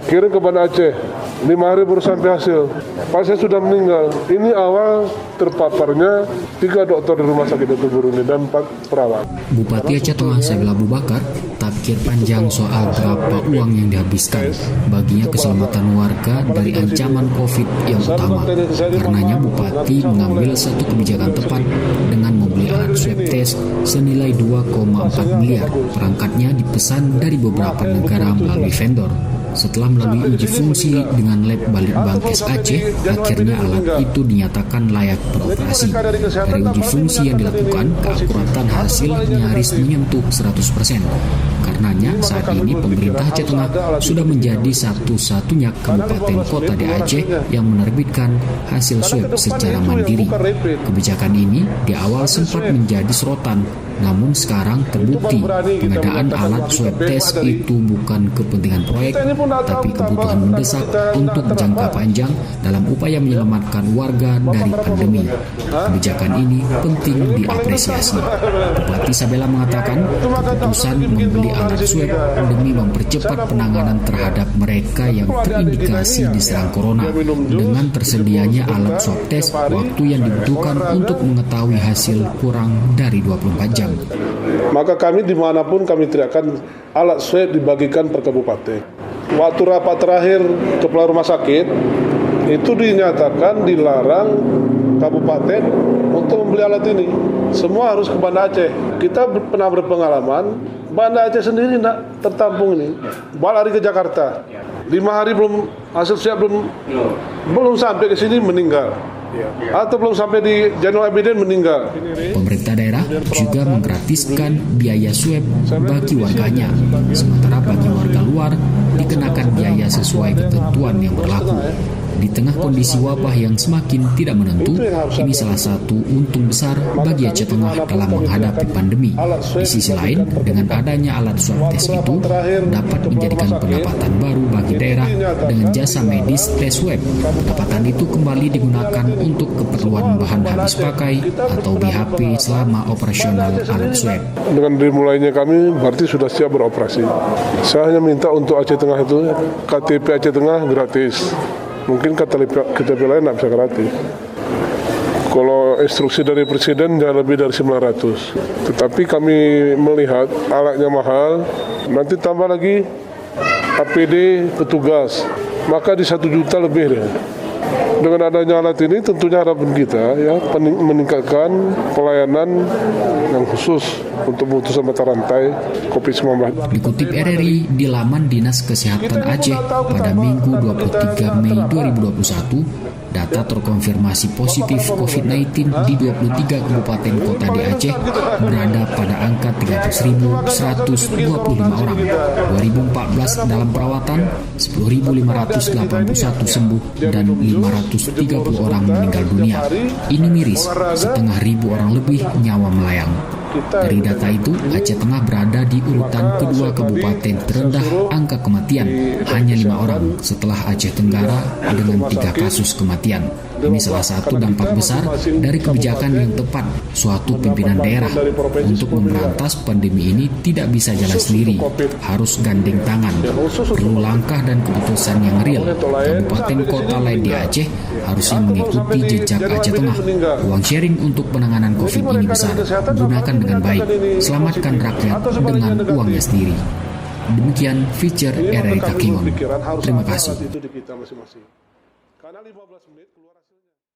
kirim kepada Aceh. 5 hari baru sampai hasil. Pasien sudah meninggal. Ini awal terpaparnya 3 dokter di rumah sakit itu ini dan 4 perawat. Bupati Aceh Tengah Shabela Abubakar tak pikir panjang soal berapa uang yang dihabiskan. Baginya keselamatan warga dari ancaman COVID yang utama. Karenanya Bupati mengambil satu kebijakan tepat dengan membeli alat swab test senilai 2,4 miliar. Perangkatnya dipesan dari beberapa negara melalui vendor. Setelah melalui uji fungsi dengan lab Balitbangkes Aceh, akhirnya alat itu dinyatakan layak beroperasi. Dari uji fungsi yang dilakukan, keakuratan hasil nyaris menyentuh 100%. Karenanya saat ini pemerintah Aceh Tengah sudah menjadi satu-satunya kabupaten kota di Aceh yang menerbitkan hasil swab secara mandiri. Kebijakan ini di awal sempat menjadi sorotan, namun sekarang terbukti pengadaan alat swab test itu bukan kepentingan proyek, tapi kebutuhan mendesak untuk jangka panjang dalam upaya menyelamatkan warga dari pandemi. Kebijakan ini penting diapresiasi. Bupati Shabela mengatakan keputusan membeli alat swab demi mempercepat penanganan terhadap mereka yang terindikasi diserang corona. Dengan tersedianya alat swab test, waktu yang dibutuhkan untuk mengetahui hasil kurang dari 24 jam. Maka kami dimanapun kami teriakkan alat swab dibagikan per kabupaten. Waktu rapat terakhir kepala rumah sakit itu dinyatakan dilarang kabupaten untuk membeli alat ini. Semua harus ke Banda Aceh. Kita pernah berpengalaman, Banda Aceh sendiri tidak tertampung ini. Balik ke Jakarta, 5 hari belum hasil swab belum sampai ke sini meninggal. Atau belum sampai di Januari Abiden meninggal. Pemerintah daerah juga menggratiskan biaya swab bagi warganya, sementara bagi warga luar dikenakan biaya sesuai ketentuan yang berlaku. Di tengah kondisi wabah yang semakin tidak menentu, ini salah satu untung besar bagi Aceh Tengah dalam menghadapi pandemi. Di sisi lain, dengan adanya alat swab test itu dapat menjadikan pendapatan baru bagi daerah dengan jasa medis tes swab. Pendapatan itu kembali digunakan untuk keperluan bahan habis pakai atau BHP selama operasional alat swab. Dengan dimulainya kami berarti sudah siap beroperasi. Saya hanya minta untuk Aceh Tengah itu KTP Aceh Tengah gratis. Mungkin KTP lain tidak bisa gratis. Kalau instruksi dari Presiden jangan lebih dari 900. Tetapi kami melihat alatnya mahal, nanti tambah lagi APD petugas, maka di 1 juta lebih deh. Dengan adanya alat ini tentunya harapan kita ya meningkatkan pelayanan yang khusus untuk memutus mata rantai COVID-19. Dikutip RRI di laman Dinas Kesehatan Aceh pada Minggu 23 Mei 2021, data terkonfirmasi positif COVID-19 di 23 kabupaten kota di Aceh berada pada angka 13.125 orang, 2014 dalam perawatan, 10.581 sembuh, dan 530 orang meninggal dunia. Ini miris, 1.500 orang lebih nyawa melayang. Dari data itu, Aceh Tengah berada di urutan kedua kabupaten terendah angka kematian, hanya 5 orang setelah Aceh Tenggara dengan 3 kasus kematian. Ini salah satu dampak besar dari kebijakan yang tepat suatu pimpinan daerah untuk memberantas pandemi ini tidak bisa jalan sendiri, harus gandeng tangan. Perlu langkah dan keputusan yang real. Kabupaten kota lain di Aceh harusnya mengikuti jejak Aceh Tengah. Uang sharing untuk penanganan COVID ini besar, gunakan dengan baik. Selamatkan rakyat dengan uangnya sendiri. Demikian feature RRI Takengon. Terima kasih. Karena 15 menit keluar hasilnya.